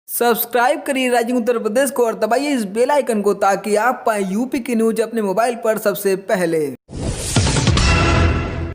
Subscribe करिए rising Uttar Pradesh को और दबाइए इस बेल आइकन को ताकि आप पाए यूपी की न्यूज अपने मोबाइल पर सबसे पहले।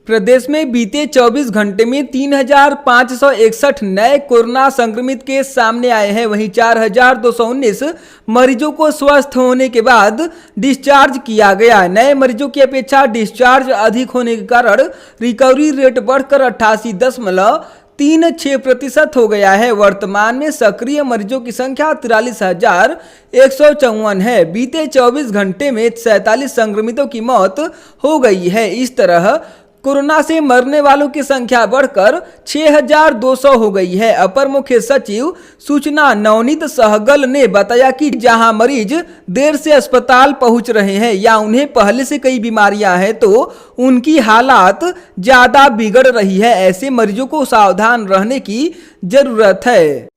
प्रदेश में बीते 24 घंटे में 3,561 नए कोरोना संक्रमित केस सामने आए हैं। वहीं 4,219 मरीजों को स्वस्थ होने के बाद डिस्चार्ज किया गया। नए मरीजों की अपेक्षा डिस्चार्ज अधिक होने के कारण रिकवरी रेट बढ़कर 88.36% हो गया है। वर्तमान में सक्रिय मरीजों की संख्या 43,154 है। बीते 24 घंटे में 47 संक्रमितों की मौत हो गई है। इस तरह कोरोना से मरने वालों की संख्या बढ़कर 6,200 हो गई है। अपर मुख्य सचिव सूचना नवनीत सहगल ने बताया कि जहां मरीज देर से अस्पताल पहुंच रहे हैं या उन्हें पहले से कई बीमारियां हैं तो उनकी हालात ज्यादा बिगड़ रही है। ऐसे मरीजों को सावधान रहने की जरूरत है।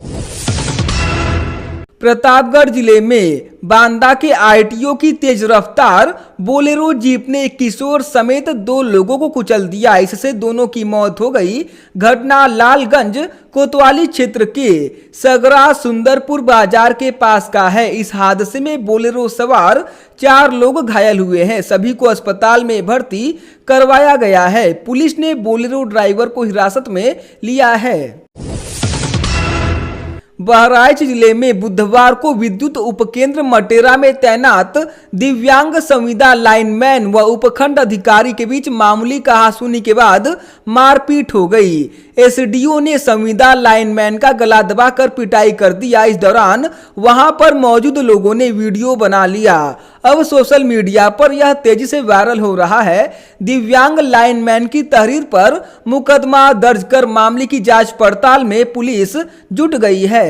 प्रतापगढ़ जिले में बांदा के आरटीओ की तेज रफ्तार बोलेरो जीप ने एक किशोर समेत 2 लोगों को कुचल दिया। इससे दोनों की मौत हो गई। घटना लालगंज कोतवाली क्षेत्र के सगरा सुंदरपुर बाजार के पास का है। इस हादसे में बोलेरो सवार 4 लोग घायल हुए हैं। सभी को अस्पताल में भर्ती करवाया गया है। पुलिस ने बोलेरो ड्राइवर को हिरासत में लिया है। बहराइच जिले में बुधवार को विद्युत उपकेंद्र मटेरा में तैनात दिव्यांग संविदा लाइनमैन व उपखंड अधिकारी के बीच मामूली कहासुनी के बाद मारपीट हो गई। एसडीओ ने संविदा लाइनमैन का गला दबाकर पिटाई कर दिया। इस दौरान वहां पर मौजूद लोगों ने वीडियो बना लिया। अब सोशल मीडिया पर यह तेजी से वायरल हो रहा है। दिव्यांग लाइनमैन की तहरीर पर मुकदमा दर्ज कर मामले की जांच पड़ताल में पुलिस जुट गई है।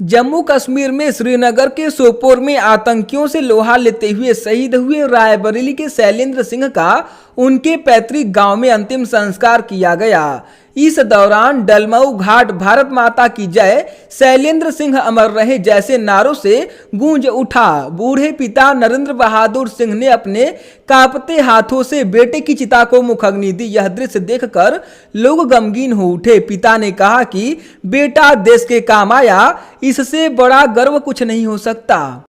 जम्मू कश्मीर में श्रीनगर के सोपोर में आतंकियों से लोहा लेते हुए शहीद हुए रायबरेली के शैलेंद्र सिंह का उनके पैतृक गांव में अंतिम संस्कार किया गया। इस दौरान डलमऊ घाट भारत माता की जय, शैलेंद्र सिंह अमर रहे जैसे नारों से गूंज उठा। बूढ़े पिता नरेंद्र बहादुर सिंह ने अपने कांपते हाथों से बेटे की चिता को मुखाग्नि दी। यह दृश्य देखकर लोग गमगीन हो उठे। पिता ने कहा कि बेटा देश के काम आया, इससे बड़ा गर्व कुछ नहीं हो सकता।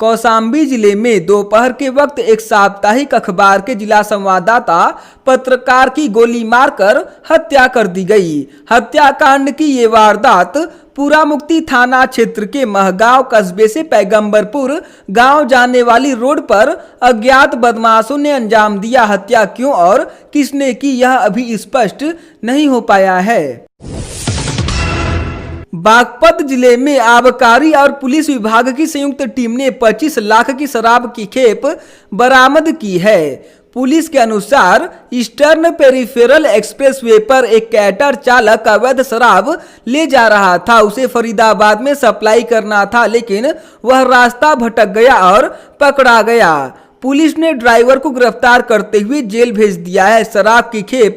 कौशाम्बी जिले में दोपहर के वक्त एक साप्ताहिक अखबार के जिला संवाददाता पत्रकार की गोली मारकर हत्या कर दी गई। हत्याकांड की ये वारदात पूरा मुक्ति थाना क्षेत्र के महगांव कस्बे से पैगंबरपुर गांव जाने वाली रोड पर अज्ञात बदमाशों ने अंजाम दिया। हत्या क्यों और किसने की यह अभी स्पष्ट नहीं हो पाया है। बागपत जिले में आबकारी और पुलिस विभाग की संयुक्त टीम ने 25 लाख की शराब की खेप बरामद की है। पुलिस के अनुसार ईस्टर्न पेरिफेरल एक्सप्रेसवे पर एक कैटर चालक अवैध शराब ले जा रहा था। उसे फरीदाबाद में सप्लाई करना था, लेकिन वह रास्ता भटक गया और पकड़ा गया। पुलिस ने ड्राइवर को गिरफ्तार करते हुए जेल भेज दिया है। शराब की खेप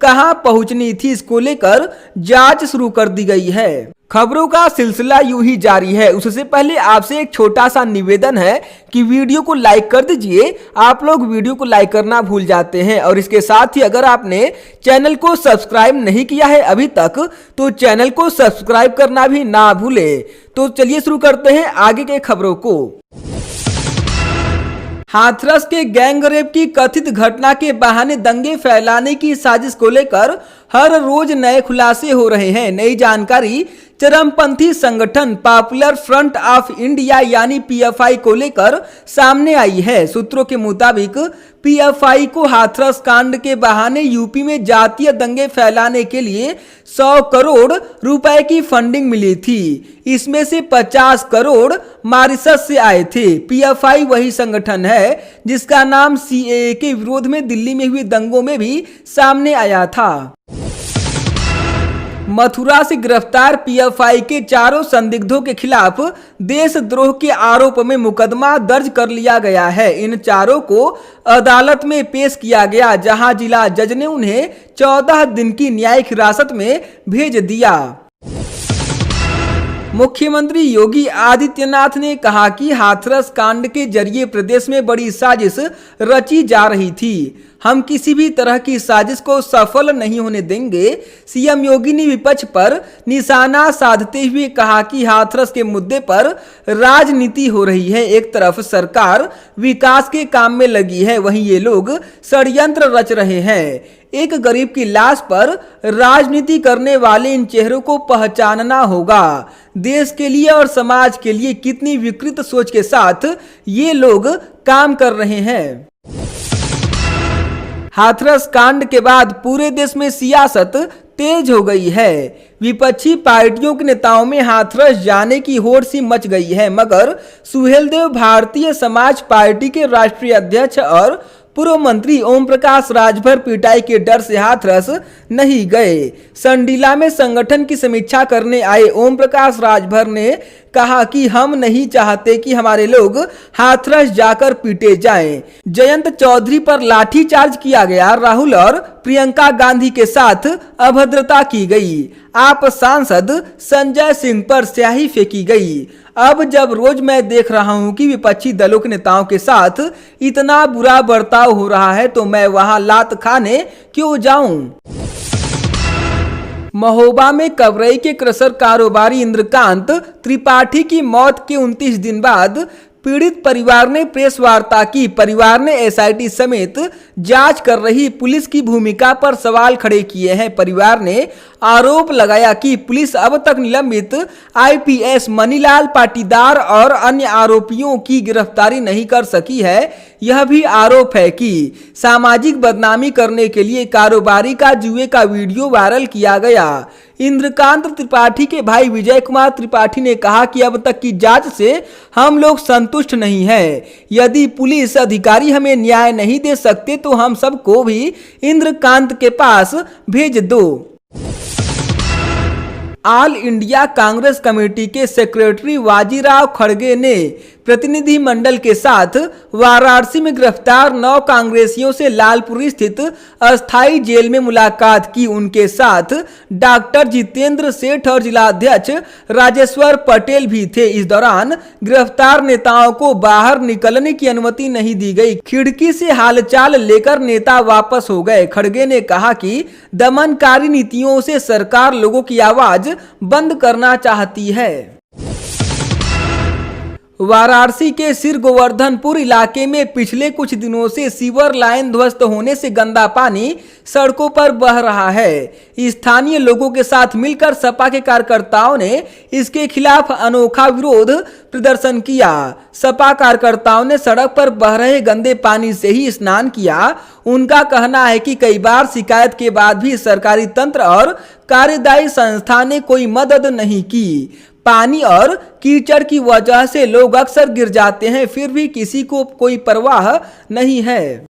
कहां पहुंचनी थी, इसको लेकर जांच शुरू कर दी गई है। खबरों का सिलसिला यूं ही जारी है। उससे पहले आपसे एक छोटा सा निवेदन है कि वीडियो को लाइक कर दीजिए। आप लोग वीडियो को लाइक करना भूल जाते हैं और इसके साथ ही अगर आपने चैनल को सब्सक्राइब नहीं किया है अभी तक तो चैनल को सब्सक्राइब करना भी ना भूलें। तो चलिए शुरू करते हैं आगे के खबरों को। हाथरस के गैंग रेप की कथित घटना के बहाने दंगे फैलाने की साजिश को लेकर हर रोज नए खुलासे हो रहे हैं। नई जानकारी चरमपंथी संगठन पॉपुलर फ्रंट ऑफ इंडिया यानी पीएफआई को लेकर सामने आई है। सूत्रों के मुताबिक पीएफआई को हाथरस कांड के बहाने यूपी में जातीय दंगे फैलाने के लिए 100 करोड़ रुपए की फंडिंग मिली थी। इसमें से 50 करोड़ मॉरिशस से आए थे। पीएफआई वही संगठन है जिसका नाम सीएए के विरोध में दिल्ली में हुए दंगों में भी सामने आया था। मथुरा से गिरफ्तार पीएफआई के 4 संदिग्धों के खिलाफ देशद्रोह के आरोप में मुकदमा दर्ज कर लिया गया है। इन 4 को अदालत में पेश किया गया, जहां जिला जज ने उन्हें 14 दिन की न्यायिक हिरासत में भेज दिया। मुख्यमंत्री योगी आदित्यनाथ ने कहा कि हाथरस कांड के जरिए प्रदेश में बड़ी साजिश रची जा रही थी। हम किसी भी तरह की साजिश को सफल नहीं होने देंगे। सीएम योगी ने विपक्ष पर निशाना साधते हुए कहा कि हाथरस के मुद्दे पर राजनीति हो रही है। एक तरफ सरकार विकास के काम में लगी है, वहीं ये लोग षड्यंत्र रच रहे हैं। एक गरीब की लाश पर राजनीति करने वाले इन चेहरों को पहचानना होगा। देश के लिए और समाज के लिए कितनी विकृत सोच के साथ ये लोग काम कर रहे हैं। हाथरस कांड के बाद पूरे देश में सियासत तेज हो गई है। विपक्षी पार्टियों के नेताओं में हाथरस जाने की होड़ सी मच गई है, मगर सुहेलदेव भारतीय समाज पार्टी के राष्ट्रीय अध्यक्ष और पूर्व मंत्री ओम प्रकाश राजभर पिटाई के डर से हाथरस नहीं गए। संडीला में संगठन की समीक्षा करने आए ओम प्रकाश राजभर ने कहा कि हम नहीं चाहते कि हमारे लोग हाथरस जाकर पीटे जाएं। जयंत चौधरी पर लाठीचार्ज किया गया। राहुल और प्रियंका गांधी के साथ अभद्रता की गई। आप सांसद संजय सिंह पर स्याही फेंकी गई। अब जब रोज मैं देख रहा हूं कि विपक्षी दलों के नेताओं के साथ इतना बुरा बर्ताव हो रहा है तो मैं वहां लात खाने क्यों जाऊं। महोबा में कवरई के क्रशर कारोबारी इंद्रकांत त्रिपाठी की मौत के 29 दिन बाद पीड़ित परिवार ने प्रेस वार्ता की। परिवार ने एसआईटी समेत जांच कर रही पुलिस की भूमिका पर सवाल खड़े किए हैं। परिवार ने आरोप लगाया कि पुलिस अब तक निलंबित आईपीएस मनीलाल पाटीदार और अन्य आरोपियों की गिरफ्तारी नहीं कर सकी है। यह भी आरोप है कि सामाजिक बदनामी करने के लिए कारोबारी का जुए का वीडियो वायरल किया गया। इंद्रकांत त्रिपाठी के भाई विजय कुमार त्रिपाठी ने कहा कि अब तक की जांच से हम लोग संतुष्ट नहीं हैं। यदि पुलिस अधिकारी हमें न्याय नहीं दे सकते तो हम सबको भी इंद्रकांत के पास भेज दो। ऑल इंडिया कांग्रेस कमेटी के सेक्रेटरी वाजीराव खड़गे ने प्रतिनिधि मंडल के साथ वाराणसी में गिरफ्तार 9 कांग्रेसियों से लालपुरी स्थित अस्थायी जेल में मुलाकात की। उनके साथ डॉक्टर जितेंद्र सेठ और जिलाध्यक्ष राजेश्वर पटेल भी थे। इस दौरान गिरफ्तार नेताओं को बाहर निकलने की अनुमति नहीं दी गई। खिड़की से हालचाल लेकर नेता वापस हो गए। खड़गे ने कहा कि दमनकारी नीतियों से सरकार लोगों की आवाज बंद करना चाहती है। वाराणसी के सिर गोवर्धनपुर इलाके में पिछले कुछ दिनों से सीवर लाइन ध्वस्त होने से गंदा पानी सड़कों पर बह रहा है। स्थानीय लोगों के साथ मिलकर सपा के कार्यकर्ताओं ने इसके खिलाफ अनोखा विरोध प्रदर्शन किया। सपा कार्यकर्ताओं ने सड़क पर बह रहे गंदे पानी से ही स्नान किया। उनका कहना है कि कई बार शिकायत के बाद भी सरकारी तंत्र और कार्यदायी संस्था ने कोई मदद नहीं की। पानी और कीचड़ की वजह से लोग अक्सर गिर जाते हैं, फिर भी किसी को कोई परवाह नहीं है।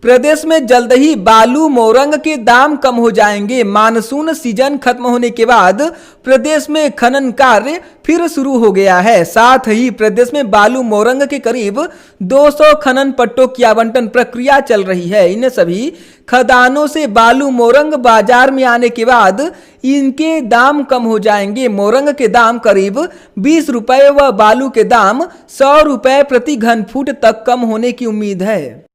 प्रदेश में जल्द ही बालू मोरंग के दाम कम हो जाएंगे। मानसून सीजन खत्म होने के बाद प्रदेश में खनन कार्य फिर शुरू हो गया है। साथ ही प्रदेश में बालू मोरंग के करीब 200 खनन पट्टों की आवंटन प्रक्रिया चल रही है। इन सभी खदानों से बालू मोरंग बाजार में आने के बाद इनके दाम कम हो जाएंगे। मोरंग के दाम करीब 20 रुपए व बालू के दाम 100 रुपए प्रति घन फुट तक कम होने की उम्मीद है।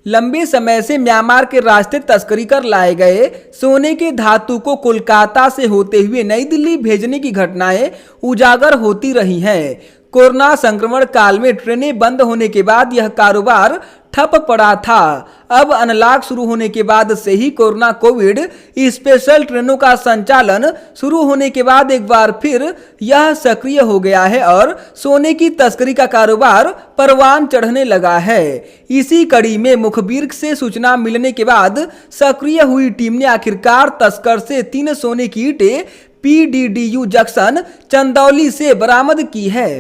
लंबे समय से म्यांमार के रास्ते तस्करी कर लाए गए सोने के धातु को कोलकाता से होते हुए नई दिल्ली भेजने की घटनाएं उजागर होती रही हैं। कोरोना संक्रमण काल में ट्रेनें बंद होने के बाद यह कारोबार ठप पड़ा था। अब अनलॉक शुरू होने के बाद से ही कोरोना कोविड स्पेशल ट्रेनों का संचालन शुरू होने के बाद एक बार फिर यह सक्रिय हो गया है और सोने की तस्करी का कारोबार परवान चढ़ने लगा है। इसी कड़ी में मुखबिर से सूचना मिलने के बाद सक्रिय हुई टीम ने आखिरकार तस्कर से 3 सोने की ईंटें पीडीडीयू जंक्शन चंदौली से बरामद की है।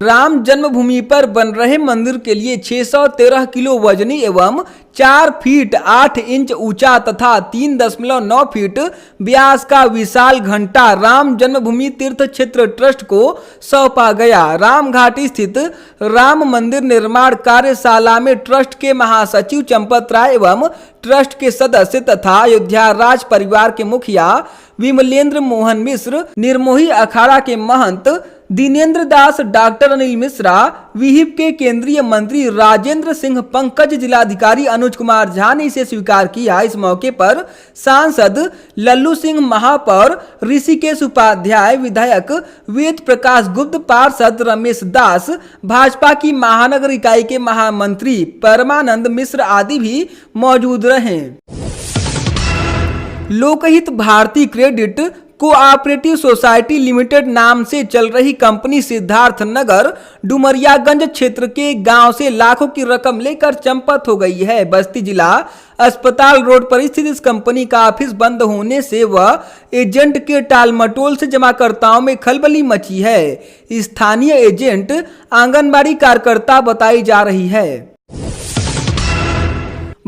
राम जन्मभूमि पर बन रहे मंदिर के लिए 613 किलो वजनी एवं 4 फीट 8 इंच ऊंचा तथा 3.9 फीट व्यास का विशाल घंटा राम जन्मभूमि तीर्थ क्षेत्र ट्रस्ट को सौंपा गया। राम घाटी स्थित राम मंदिर निर्माण कार्यशाला में ट्रस्ट के महासचिव चंपत राय एवं ट्रस्ट के सदस्य तथा अयोध्या राज परिवार के मुखिया विमलेंद्र मोहन मिश्र, निर्मोही अखाड़ा के महंत दिनेंद्र दास, डॉक्टर अनिल मिश्रा, विहिप के केंद्रीय मंत्री राजेंद्र सिंह, पंकज, जिलाधिकारी अनुज कुमार झा ने इसे स्वीकार किया। इस मौके पर सांसद लल्लू सिंह, महापौर ऋषिकेश उपाध्याय, विधायक वेद प्रकाश गुप्त, पार्षद रमेश दास, भाजपा की महानगर इकाई के महामंत्री परमानंद मिश्र आदि भी मौजूद रहे। Lokhit Bharti credit cooperative society limited नाम से चल रही कंपनी सिद्धार्थ नगर डुमरियागंज क्षेत्र के गांव से लाखों की रकम लेकर चंपत हो गई है। बस्ती जिला अस्पताल रोड पर स्थित इस कंपनी का ऑफिस बंद होने से वह एजेंट के टालमटोल से जमाकर्ताओं में खलबली मची है। स्थानीय एजेंट आंगनबाड़ी कार्यकर्ता बताई जा रही है।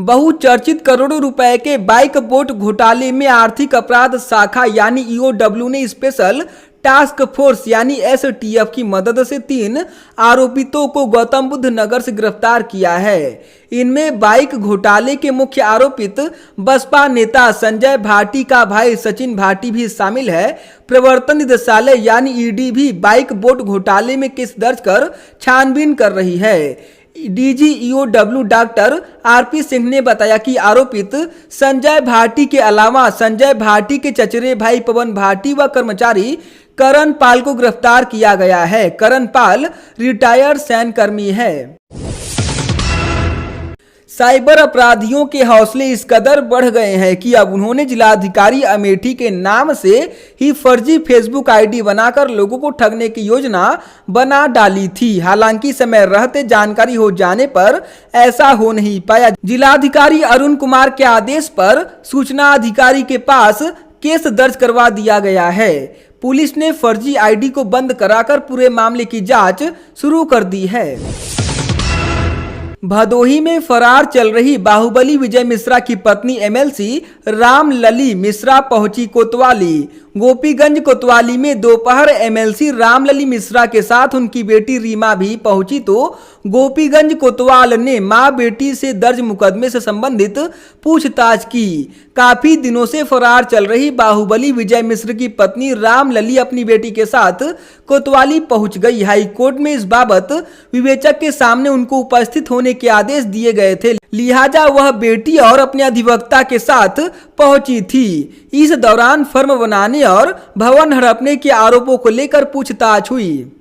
बहुचर्चित करोड़ों रुपए के बाइक बोट घोटाले में आर्थिक अपराध शाखा यानी ईओडब्ल्यू ने स्पेशल टास्क फोर्स यानी एसटीएफ की मदद से 3 आरोपितों को गौतम बुद्ध नगर से गिरफ्तार किया है। इनमें बाइक घोटाले के मुख्य आरोपित बसपा नेता संजय भाटी का भाई सचिन भाटी भी शामिल है। प्रवर्तन निदेशालय यानी ईडी भी बाइक बोट घोटाले में केस दर्ज कर छानबीन कर रही है। DG EOW doctor RP Singh ने बताया कि आरोपित संजय भाटी के अलावा संजय भाटी के चचेरे भाई पवन भाटी व कर्मचारी करण पाल को गिरफ्तार किया गया है। करण पाल रिटायर्ड सैन्यकर्मी है। साइबर अपराधियों के हौसले इस कदर बढ़ गए हैं कि अब उन्होंने जिलाधिकारी अमेठी के नाम से ही फर्जी फेसबुक आईडी बनाकर लोगों को ठगने की योजना बना डाली थी। हालांकि समय रहते जानकारी हो जाने पर ऐसा हो नहीं पाया। जिलाधिकारी अरुण कुमार के आदेश पर सूचना अधिकारी के पास केस दर्ज करवा दिया गया है। पुलिस ने फर्जी आईडी को बंद कराकर पूरे मामले की जांच शुरू कर दी है। भदोही में फरार चल रही बाहुबली विजय मिश्रा की पत्नी एमएलसी रामलली मिश्रा पहुंची कोतवाली। गोपीगंज कोतवाली में दोपहर एमएलसी रामलली मिश्रा के साथ उनकी बेटी रीमा भी पहुंची तो गोपीगंज कोतवाल ने मां बेटी से दर्ज मुकदमे से संबंधित पूछताछ की। काफी दिनों से फरार चल रही बाहुबली विजय मिश्र की पत्नी रामलली अपनी बेटी के साथ कोतवाली पहुंच गई। हाईकोर्ट में इस बाबत विवेचक के सामने उनको उपस्थित होने के आदेश दिए गए थे, लिहाजा वह बेटी और अपने अधिवक्ता के साथ पहुंची थी। इस दौरान फर्म बनाने और भवन हड़पने के आरोपों को लेकर पूछताछ हुई।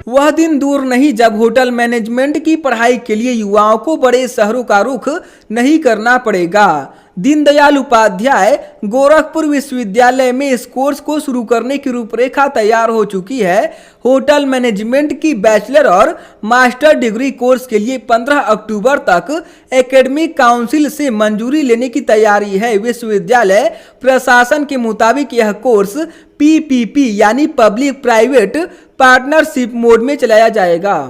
वह दिन दूर नहीं जब होटल मैनेजमेंट की पढ़ाई के लिए युवाओं को बड़े शहरों का रुख नहीं करना पड़ेगा। दीनदयाल उपाध्याय गोरखपुर विश्वविद्यालय में इस कोर्स को शुरू करने की रूपरेखा तैयार हो चुकी है। होटल मैनेजमेंट की बैचलर और मास्टर डिग्री कोर्स के लिए 15 अक्टूबर तक एकेडमिक काउंसिल से मंजूरी लेने की तैयारी है। विश्वविद्यालय प्रशासन के मुताबिक यह कोर्स पीपीपी यानी पब्लिक प्राइवेट पार्टनरशिप मोड में चलाया जाएगा।